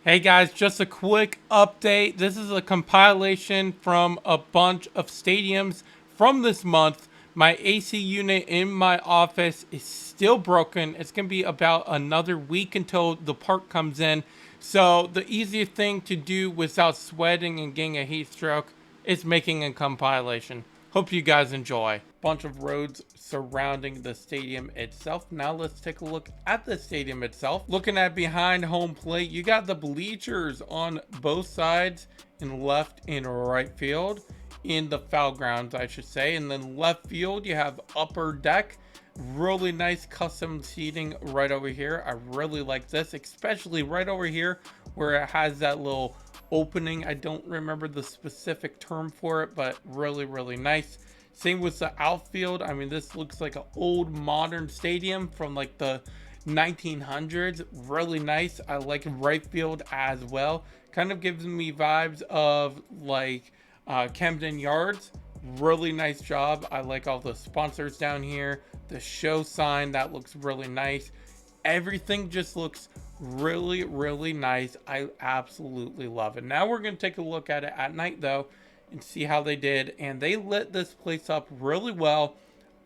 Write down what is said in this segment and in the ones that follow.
Hey guys, just a quick update. This is a compilation from a bunch of stadiums from this month. My AC unit in my office is still broken. It's going to be about another week until the part comes in. So the easiest thing to do without sweating and getting a heat stroke is making a compilation. Hope you guys enjoy. Bunch of roads surrounding the stadium itself. Now let's take a look at the stadium itself. Looking at behind home plate, you got the bleachers on both sides in left and right field. In the foul grounds, I should say. And then left field, you have upper deck. Really nice custom seating right over here. I really like this, especially right over here where it has that little opening. I don't remember the specific term for it, but really nice. Same with the outfield. I mean, this looks like an old modern stadium from like the 1900s. Really nice. I like right field as well. Kind of gives me vibes of like Camden Yards. Really nice job. I like all the sponsors down here. The show sign, that looks really nice. Everything just looks really nice. I absolutely love it. Now we're going to take a look at it at night though and see how they did, and they lit this place up really well.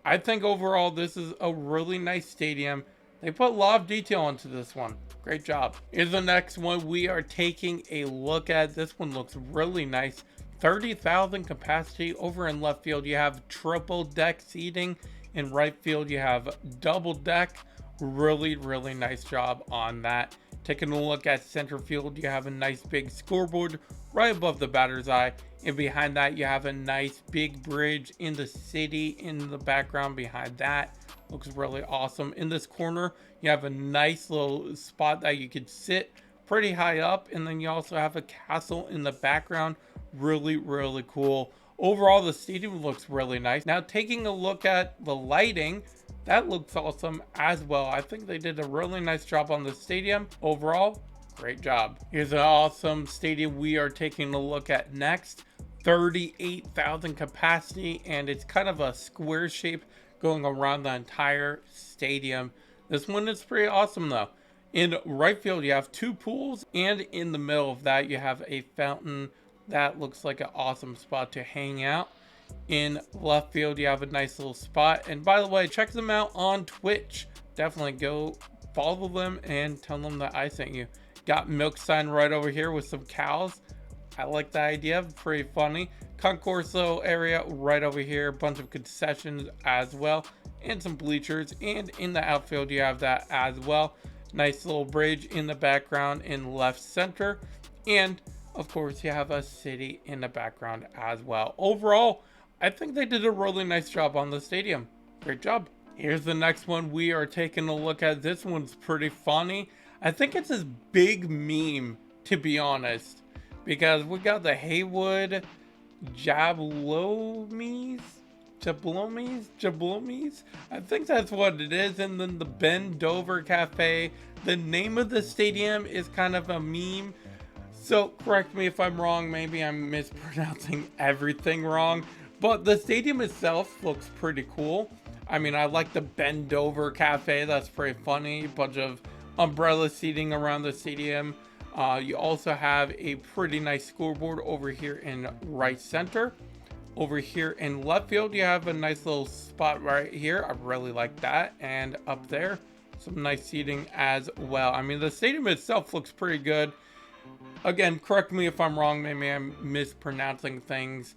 I think overall this is a really nice stadium. They put a lot of detail into this one. Great job. Here's the next one we are taking a look at. This one looks really nice. 30,000 capacity. Over in left field you have triple deck seating. In right field you have double deck. Really nice job on that. Taking a look at center field, you have a nice big scoreboard right above the batter's eye, and behind that you have a nice big bridge in the city in the background. Behind that looks really awesome. In this corner you have a nice little spot that you could sit pretty high up, and then you also have a castle in the background. Really cool. Overall the stadium looks really nice. Now taking a look at the lighting, that looks awesome as well. I think they did a really nice job on the stadium. Overall, great job. Here's an awesome stadium we are taking a look at next. 38,000 capacity, and it's kind of a square shape going around the entire stadium. This one is pretty awesome though. In right field you have two pools, and in the middle of that you have a fountain. That looks like an awesome spot to hang out. In left field you have a nice little spot, and by the way, check them out on Twitch. Definitely go follow them and tell them that I sent you. Got milk sign right over here with some cows. I like the idea, pretty funny. Concorso area right over here, bunch of concessions as well, and some bleachers. And in the outfield you have that as well. Nice little bridge in the background in left center, and of course you have a city in the background as well. Overall, I think they did a really nice job on the stadium. Great job. Here's the next one we are taking a look at. This one's pretty funny. I think it's this big meme, to be honest, because we got the Haywood Jablomies. I think that's what it is. And then the Ben Dover Cafe. The name of the stadium is kind of a meme. So correct me if I'm wrong. Maybe I'm mispronouncing everything wrong. But the stadium itself looks pretty cool. I mean, I like the Bend Over Cafe. That's pretty funny. Bunch of umbrella seating around the stadium. You also have a pretty nice scoreboard over here in right center. Over here in left field, you have a nice little spot right here. I really like that. And up there, some nice seating as well. I mean, the stadium itself looks pretty good. Again, correct me if I'm wrong. Maybe I'm mispronouncing things.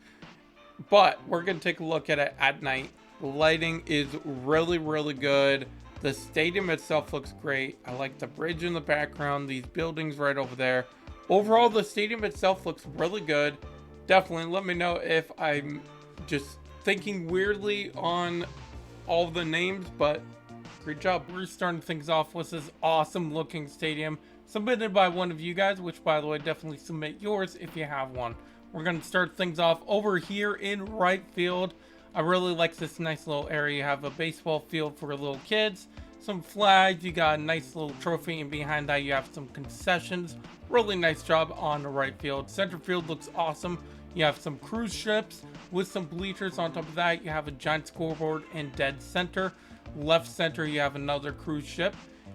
But we're going to take a look at it at night. The lighting is really good. The stadium itself looks great. I like the bridge in the background, these buildings right over there. Overall, the stadium itself looks really good. Definitely let me know if I'm just thinking weirdly on all the names, but great job. We're starting things off with this awesome looking stadium submitted by one of you guys, which by the way, definitely submit yours if you have one. We're going to start things off over here in right field. I really like this nice little area. You have a baseball field for little kids, some flags, you got a nice little trophy, and behind that you have some concessions. Really nice job on the right field. Center field looks awesome. You have some cruise ships with some bleachers. On top of that, you have a giant scoreboard in dead center. Left center, you have another cruise ship.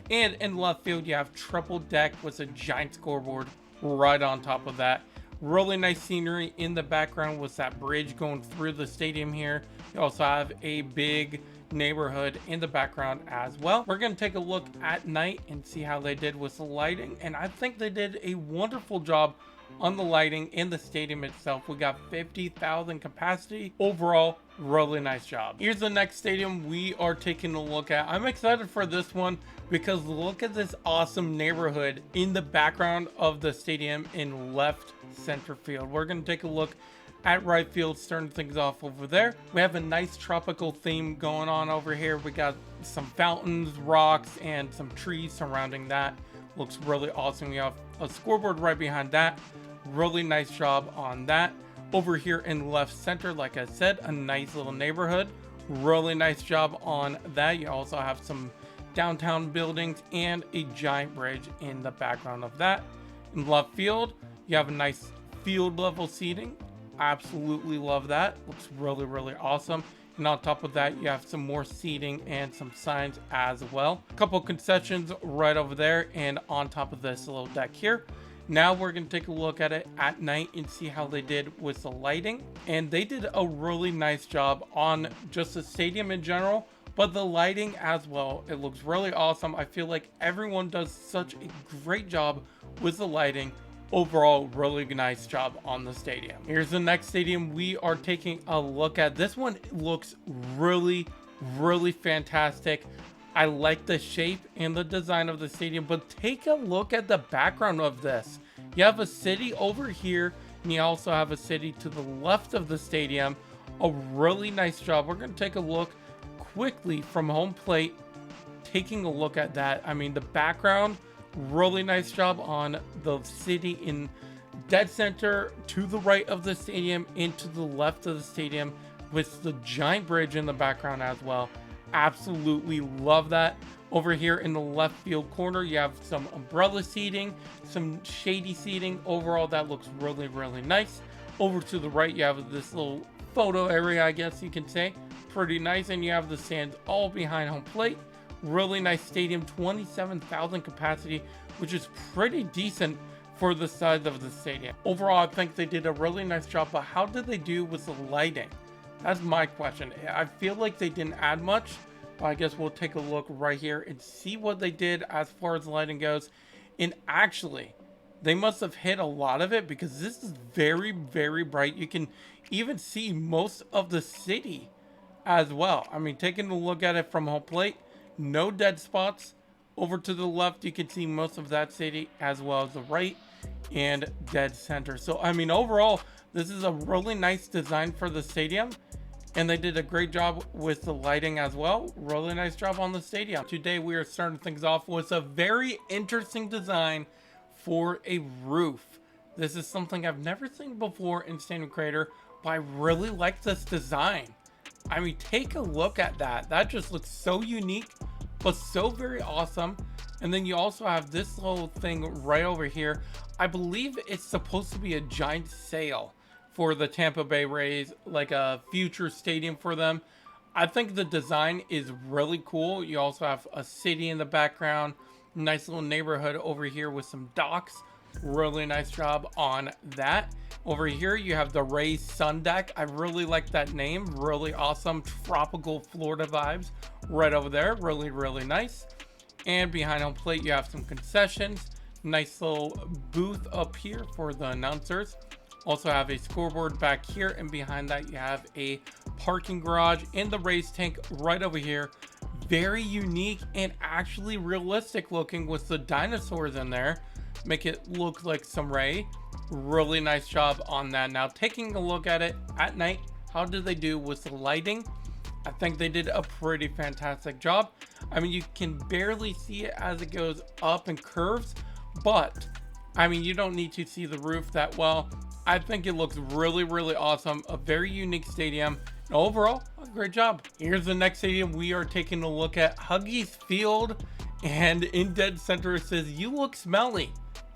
And in left field, you have triple deck with a giant scoreboard right on top of that. Really nice scenery in the background with that bridge going through the stadium here. You also have a big neighborhood in the background as well. We're going to take a look at night and see how they did with the lighting. And I think they did a wonderful job on the lighting in the stadium itself. We got 50,000 capacity. Overall, really nice job. Here's the next stadium we are taking a look at. I'm excited for this one because look at this awesome neighborhood in the background of the stadium in left center field. We're going to take a look at right field, starting things off over there. We have a nice tropical theme going on over here. We got some fountains, rocks, and some trees surrounding that. Looks really awesome. We have a scoreboard right behind that. Really nice job on that. Over here in left center, like I said, a nice little neighborhood. Really nice job on that. You also have some downtown buildings and a giant bridge in the background of that. In left field, you have a nice field level seating. Absolutely love that. Looks really, really awesome. And on top of that, you have some more seating and some signs as well. A couple concessions right over there and on top of this little deck here. Now we're going to take a look at it at night and see how they did with the lighting. And they did a really nice job on just the stadium in general, but the lighting as well. It looks really awesome. I feel like everyone does such a great job with the lighting. Overall, really nice job on the stadium. Here's the next stadium we are taking a look at. This one looks really, really fantastic. I like the shape and the design of the stadium, but take a look at the background of this. You have a city over here, and you also have a city to the left of the stadium. A really nice job. We're going to take a look quickly from home plate, taking a look at that. I mean, the background, really nice job on the city in dead center to the right of the stadium, into the left of the stadium with the giant bridge in the background as well. Absolutely love that. Over here in the left field corner, you have some umbrella seating, some shady seating. Overall, that looks really, really nice. Over to the right, you have this little photo area, I guess you can say. Pretty nice. And you have the stands all behind home plate. Really nice stadium, 27,000 capacity, which is pretty decent for the size of the stadium. Overall, I think they did a really nice job, but how did they do with the lighting? That's my question. I feel like they didn't add much, but I guess we'll take a look right here and see what they did as far as lighting goes. And actually, they must have hit a lot of it because this is very, very bright. You can even see most of the city as well. I mean, taking a look at it from home plate, no dead spots. Over to the left, you can see most of that city as well as the right and dead center. So, I mean, overall, this is a really nice design for the stadium. And they did a great job with the lighting as well. Really nice job on the stadium. Today, we are starting things off with a very interesting design for a roof. This is something I've never seen before in Stadium Creator, but I really like this design. I mean, take a look at that. That just looks so unique, but so very awesome. And then you also have this little thing right over here. I believe it's supposed to be a giant sail for the Tampa Bay Rays, like a future stadium for them. I think the design is really cool. You also have a city in the background, nice little neighborhood over here with some docks. Really nice job on that. Over here, you have the Rays Sun Deck. I really like that name. Really awesome, tropical Florida vibes right over there. Really, really nice. And behind home plate, you have some concessions. Nice little booth up here for the announcers. Also have a scoreboard back here, and behind that you have a parking garage in the Rays tank right over here. Very unique and actually realistic looking with the dinosaurs in there. Make it look like some Ray. Really nice job on that. Now taking a look at it at night, how did they do with the lighting? I think they did a pretty fantastic job. I mean, you can barely see it as it goes up and curves, but I mean, you don't need to see the roof that well. I think it looks really, really awesome. A very unique stadium. And overall, a great job. Here's the next stadium we are taking a look at, Huggies Field. And in dead center, it says, "You look smelly."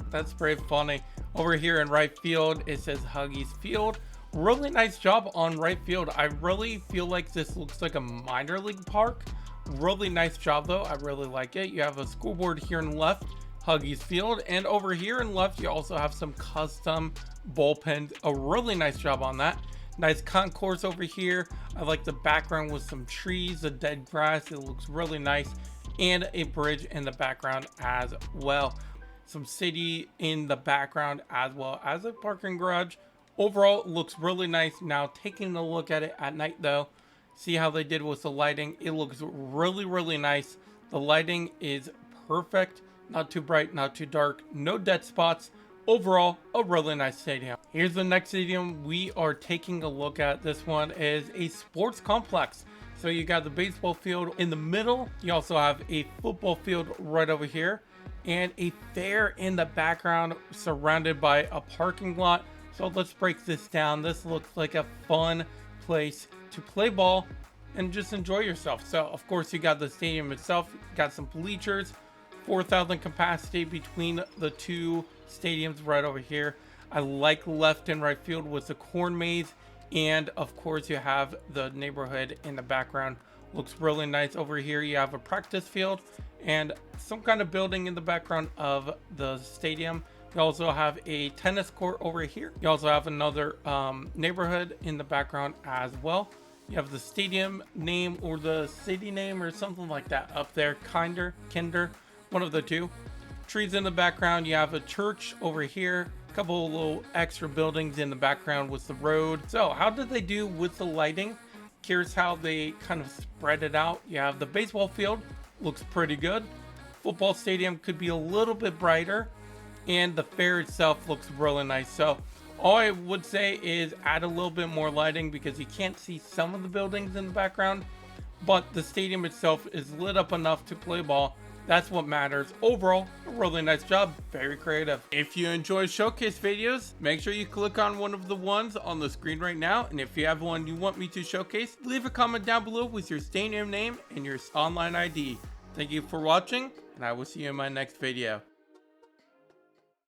That's pretty funny. Over here in right field, it says Huggies Field. Really nice job on right field. I really feel like this looks like a minor league park, Really nice job though. I really like it. You have a scoreboard here in left, Huggies Field, and over here in left you also have some custom bullpens. A really nice job on that. Nice concourse over here. I like the background with some trees, the dead grass. It looks really nice, and a bridge in the background as well. Some city in the background as well as a parking garage. Overall, it looks really nice. Now taking a look at it at night though, see how they did with the lighting. It looks really nice. The lighting is perfect, not too bright, not too dark, no dead spots. Overall, a really nice stadium. Here's the next stadium we are taking a look at. This one is a sports complex. So you got the baseball field in the middle. You also have a football field right over here, and a fair in the background surrounded by a parking lot. So let's break this down. This looks like a fun place to play ball and just enjoy yourself. So of course you got the stadium itself, you got some bleachers, 4,000 capacity between the two stadiums right over here. I like left and right field with the corn maze, and of course you have the neighborhood in the background. Looks really nice. Over here you have a practice field and some kind of building in the background of the stadium. You also have a tennis court over here. You also have another neighborhood in the background as well. You have the stadium name or the city name or something like that up there. Kinder, one of the two. Trees in the background. You have a church over here. A couple of little extra buildings in the background with the road. So how did they do with the lighting? Here's how they kind of spread it out. You have the baseball field. Looks pretty good. Football stadium could be a little bit brighter. And the fair itself looks really nice. So all I would say is add a little bit more lighting because you can't see some of the buildings in the background, but the stadium itself is lit up enough to play ball. That's what matters. Overall, a really nice job. Very creative. If you enjoy showcase videos, make sure you click on one of the ones on the screen right now. And if you have one you want me to showcase, leave a comment down below with your stadium name and your online ID. Thank you for watching, and I will see you in my next video.